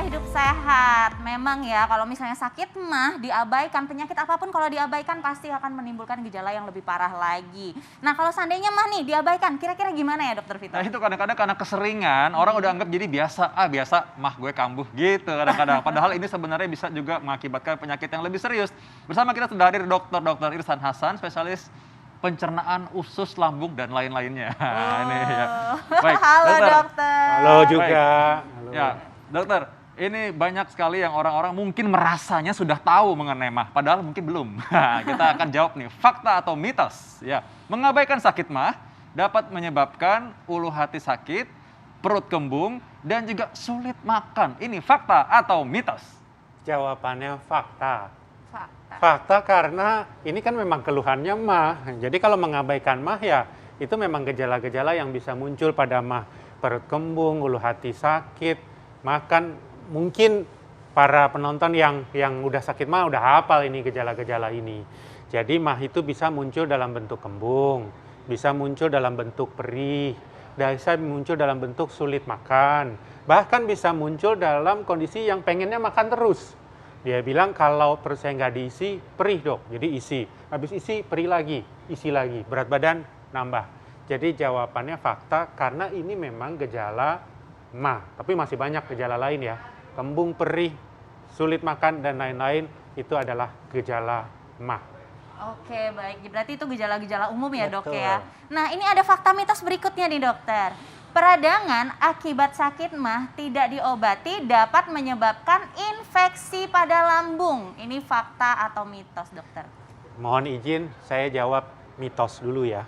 pemirsa hidup sehat. Memang ya kalau misalnya sakit mah diabaikan, penyakit apapun kalau diabaikan pasti akan menimbulkan gejala yang lebih parah lagi. Nah kalau seandainya mah nih diabaikan, kira-kira gimana ya Dokter Vito? Nah itu kadang-kadang karena keseringan, orang udah anggap jadi biasa mah gue kambuh gitu kadang-kadang. Padahal ini sebenarnya bisa juga mengakibatkan penyakit yang lebih serius. Bersama kita sudah hadir Dr. Irsan Hasan, spesialis pencernaan usus, lambung, dan lain-lainnya. Ini ya. Baik, Halo dokter. Halo juga. Halo. Ya, dokter, ini banyak sekali yang orang-orang mungkin merasanya sudah tahu mengenai mah, padahal mungkin belum. Nah, kita akan jawab nih, fakta atau mitos. Ya, mengabaikan sakit mah dapat menyebabkan ulu hati sakit, perut kembung, dan juga sulit makan. Ini fakta atau mitos? Jawabannya fakta. Fakta. Fakta karena ini kan memang keluhannya mah. Jadi kalau mengabaikan mah ya itu memang gejala-gejala yang bisa muncul pada mah. Perut kembung, ulu hati sakit, makan. Mungkin para penonton yang udah sakit mah udah hafal ini gejala-gejala ini. Jadi mah itu bisa muncul dalam bentuk kembung, bisa muncul dalam bentuk perih, bisa muncul dalam bentuk sulit makan, bahkan bisa muncul dalam kondisi yang pengennya makan terus. Dia bilang kalau perut saya nggak diisi, perih dok, jadi isi. Habis isi, perih lagi, isi lagi, berat badan nambah. Jadi jawabannya fakta karena ini memang gejala mah. Tapi masih banyak gejala lain ya, kembung, perih, sulit makan, dan lain-lain itu adalah gejala mah. Oke baik, berarti itu gejala-gejala umum ya dok Betul. ya. Nah ini ada fakta mitos berikutnya nih dokter. Peradangan akibat sakit mah tidak diobati dapat menyebabkan infeksi pada lambung. Ini fakta atau mitos dokter? Mohon izin saya jawab mitos dulu ya.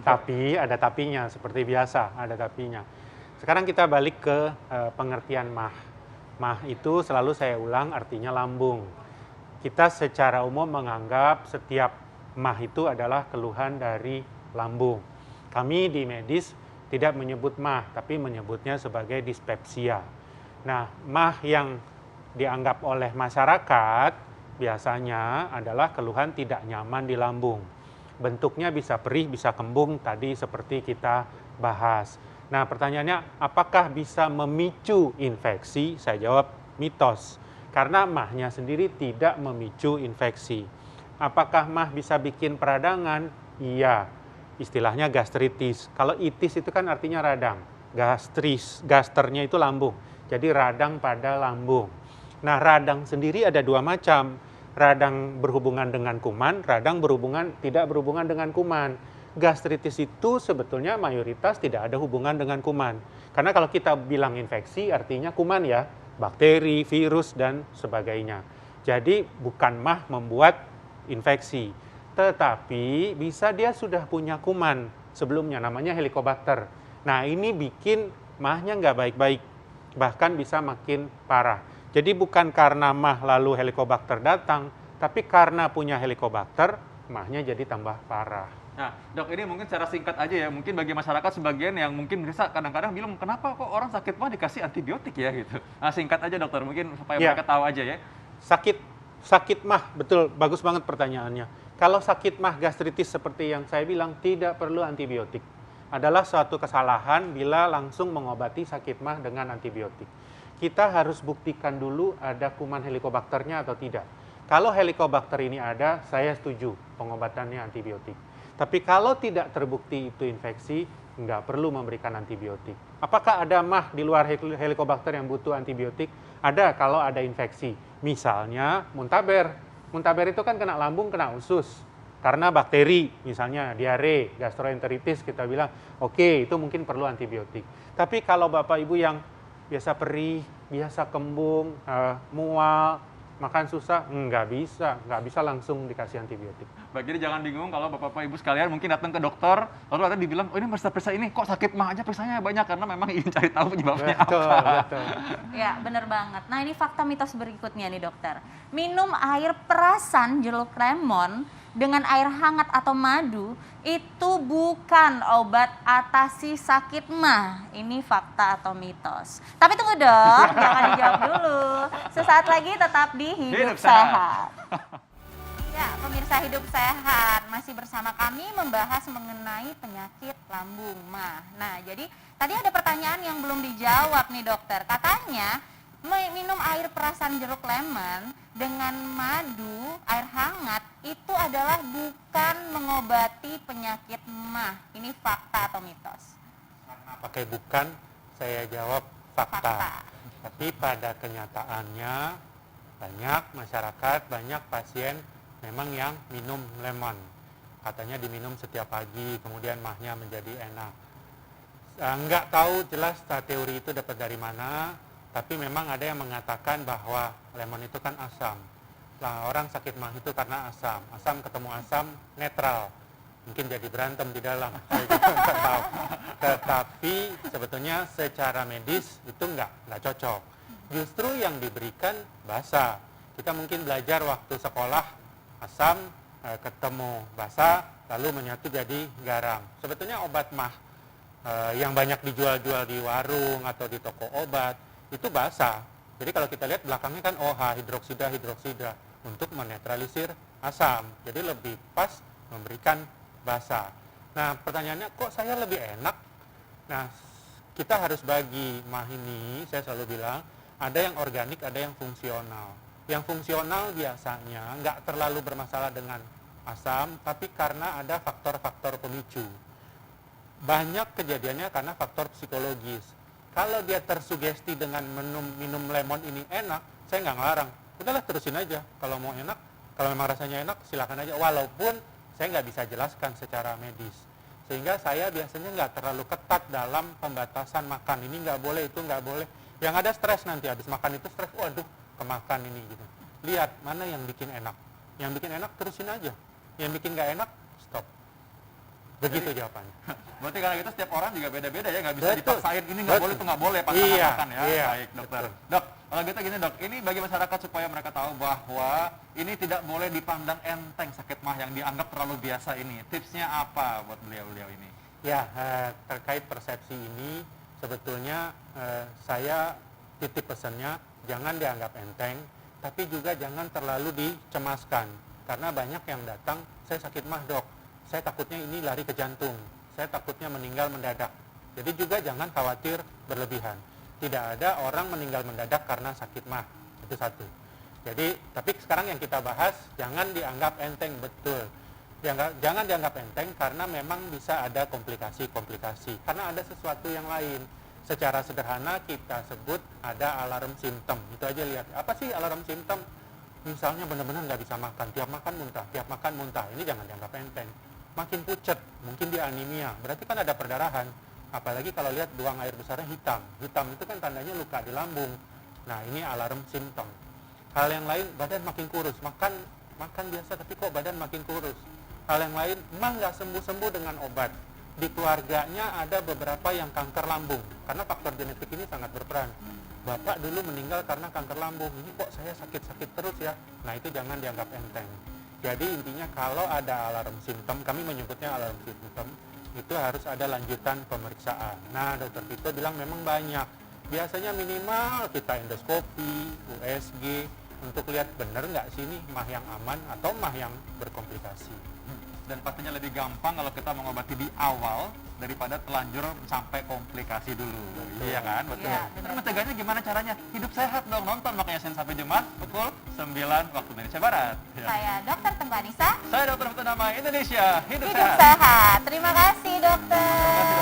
Tapi ada tapinya, seperti biasa ada tapinya. Sekarang kita balik ke pengertian mah. Mah itu selalu saya ulang artinya lambung. Kita secara umum menganggap setiap mah itu adalah keluhan dari lambung. Kami di medis tidak menyebut mah, tapi menyebutnya sebagai dispepsia. Nah, mah yang dianggap oleh masyarakat biasanya adalah keluhan tidak nyaman di lambung. Bentuknya bisa perih, bisa kembung, tadi seperti kita bahas. Nah, pertanyaannya apakah bisa memicu infeksi? Saya jawab mitos. Karena mahnya sendiri tidak memicu infeksi. Apakah mah bisa bikin peradangan? Iya. Istilahnya gastritis. Kalau itis itu kan artinya radang. Gasternya itu lambung. Jadi radang pada lambung. Nah, radang sendiri ada dua macam. Radang berhubungan dengan kuman, radang tidak berhubungan dengan kuman. Gastritis itu sebetulnya mayoritas tidak ada hubungan dengan kuman. Karena kalau kita bilang infeksi artinya kuman ya, bakteri, virus, dan sebagainya. Jadi bukan mah membuat infeksi. Tetapi bisa dia sudah punya kuman sebelumnya, namanya Helicobacter. Nah ini bikin mahnya nggak baik-baik, bahkan bisa makin parah. Jadi bukan karena mah lalu Helicobacter datang, tapi karena punya Helicobacter, mahnya jadi tambah parah. Nah, dok, ini mungkin secara singkat aja ya, mungkin bagi masyarakat sebagian yang mungkin bisa kadang-kadang bilang, kenapa kok orang sakit mah dikasih antibiotik ya gitu. Nah, singkat aja dokter, mungkin supaya mereka tahu aja ya. Sakit mah, betul, bagus banget pertanyaannya. Kalau sakit mah gastritis seperti yang saya bilang, tidak perlu antibiotik. Adalah suatu kesalahan bila langsung mengobati sakit mah dengan antibiotik. Kita harus buktikan dulu ada kuman Helicobacternya atau tidak. Kalau Helicobacter ini ada, saya setuju pengobatannya antibiotik. Tapi kalau tidak terbukti itu infeksi, nggak perlu memberikan antibiotik. Apakah ada mah di luar Helicobacter yang butuh antibiotik? Ada kalau ada infeksi. Misalnya muntaber. Muntaber itu kan kena lambung, kena usus. Karena bakteri, misalnya diare, gastroenteritis, kita bilang, oke, itu mungkin perlu antibiotik. Tapi kalau Bapak Ibu yang biasa perih, biasa kembung, mual, makan susah, nggak bisa langsung dikasih antibiotik. Baik, jadi jangan bingung kalau Bapak Ibu sekalian mungkin datang ke dokter, lalu ada dibilang, oh ini periksa ini, kok sakit mah aja periksanya banyak, karena memang ingin cari tahu penyebabnya apa. Betul. Ya bener banget. Nah ini fakta mitos berikutnya nih dokter. Minum air perasan jeruk lemon dengan air hangat atau madu itu bukan obat atasi sakit mah. Ini fakta atau mitos. Tapi tunggu dok, jangan dijawab dulu. Sesaat lagi tetap di Hidup Sehat. Ya, pemirsa Hidup Sehat masih bersama kami membahas mengenai penyakit lambung mah. Nah, jadi tadi ada pertanyaan yang belum dijawab nih dokter. Katanya minum air perasan jeruk lemon dengan madu, air hangat, itu adalah bukan mengobati penyakit MAH. Ini fakta atau mitos? Karena pakai bukan, saya jawab fakta. Fakta. Tapi pada kenyataannya banyak masyarakat, banyak pasien memang yang minum lemon. Katanya diminum setiap pagi, kemudian mahnya menjadi enak. Nggak tahu jelas teori itu dapat dari mana, tapi memang ada yang mengatakan bahwa lemon itu kan asam. Nah, orang sakit mah itu karena asam. Asam ketemu asam netral. Mungkin jadi berantem di dalam. Saya juga nggak tahu. Tetapi sebetulnya secara medis itu nggak cocok. Justru yang diberikan basa. Kita mungkin belajar waktu sekolah asam ketemu basa lalu menyatu jadi garam. Sebetulnya obat mah yang banyak dijual-jual di warung atau di toko obat itu basa. Jadi kalau kita lihat belakangnya kan OH, hidroksida untuk menetralisir asam. Jadi lebih pas memberikan basa. Nah, pertanyaannya kok saya lebih enak? Nah, kita harus bagi mah ini, saya selalu bilang, ada yang organik, ada yang fungsional. Yang fungsional biasanya nggak terlalu bermasalah dengan asam, tapi karena ada faktor-faktor pemicu. Banyak kejadiannya karena faktor psikologis. Kalau dia tersugesti dengan minum lemon ini enak, saya nggak ngelarang. Udahlah terusin aja. Kalau mau enak, kalau memang rasanya enak, silakan aja. Walaupun saya nggak bisa jelaskan secara medis. Sehingga saya biasanya nggak terlalu ketat dalam pembatasan makan. Ini nggak boleh, itu nggak boleh. Yang ada stres nanti, habis makan itu stres, waduh kemakan ini gitu. Lihat mana yang bikin enak. Yang bikin enak terusin aja. Yang bikin nggak enak, stop. Begitu jawabannya. Berarti karena gitu setiap orang juga beda-beda ya, nggak bisa Betul. dipaksain ini nggak boleh itu nggak boleh pas Iya, makan ya. iya, Baik dokter. betul. Dok, kalau gitu gini dok, ini bagi masyarakat supaya mereka tahu bahwa ini tidak boleh dipandang enteng sakit mah yang dianggap terlalu biasa ini. Tipsnya apa buat beliau-beliau ini? Ya, terkait persepsi ini sebetulnya saya titip pesannya jangan dianggap enteng, tapi juga jangan terlalu dicemaskan. Karena banyak yang datang, saya sakit mah dok, saya takutnya ini lari ke jantung, saya takutnya meninggal mendadak. Jadi juga jangan khawatir berlebihan. Tidak ada orang meninggal mendadak karena sakit mah, itu satu. Jadi, tapi sekarang yang kita bahas, jangan dianggap enteng, betul. Jangan dianggap enteng karena memang bisa ada komplikasi-komplikasi. Karena ada sesuatu yang lain. Secara sederhana kita sebut ada alarm simptom. Itu aja lihat. Apa sih alarm simptom? Misalnya benar-benar nggak bisa makan, tiap makan muntah. Ini jangan dianggap enteng. Makin pucat, mungkin dia anemia. Berarti kan ada perdarahan. Apalagi kalau lihat buang air besarnya hitam. Hitam itu kan tandanya luka di lambung. Nah, ini alarm simptom. Hal yang lain, badan makin kurus. Makan biasa tapi kok badan makin kurus. Hal yang lain, emang nggak sembuh-sembuh dengan obat. Di keluarganya ada beberapa yang kanker lambung. Karena faktor genetik ini sangat berperan. Bapak dulu meninggal karena kanker lambung. Ini kok saya sakit-sakit terus ya? Nah, itu jangan dianggap enteng. Jadi intinya kalau ada alarm simptom, kami menyebutnya alarm simptom, itu harus ada lanjutan pemeriksaan. Nah, dokter Vito bilang memang banyak. Biasanya minimal kita endoskopi, USG, untuk lihat benar nggak sih ini mah yang aman atau mah yang berkomplikasi. Dan pastinya lebih gampang kalau kita mengobati di awal daripada telanjur sampai komplikasi dulu. Betul. Iya kan? Betul. Iya, Dan benar. mencegahnya gimana caranya? Hidup sehat dong, nonton makanya Senin sampai Jumat pukul 9 waktu Indonesia Barat. Ya. Saya Dokter Tengku Anissa. Saya Dokter Nama Indonesia. Hidup Hidup sehat. sehat. Terima kasih dokter. Terima kasih,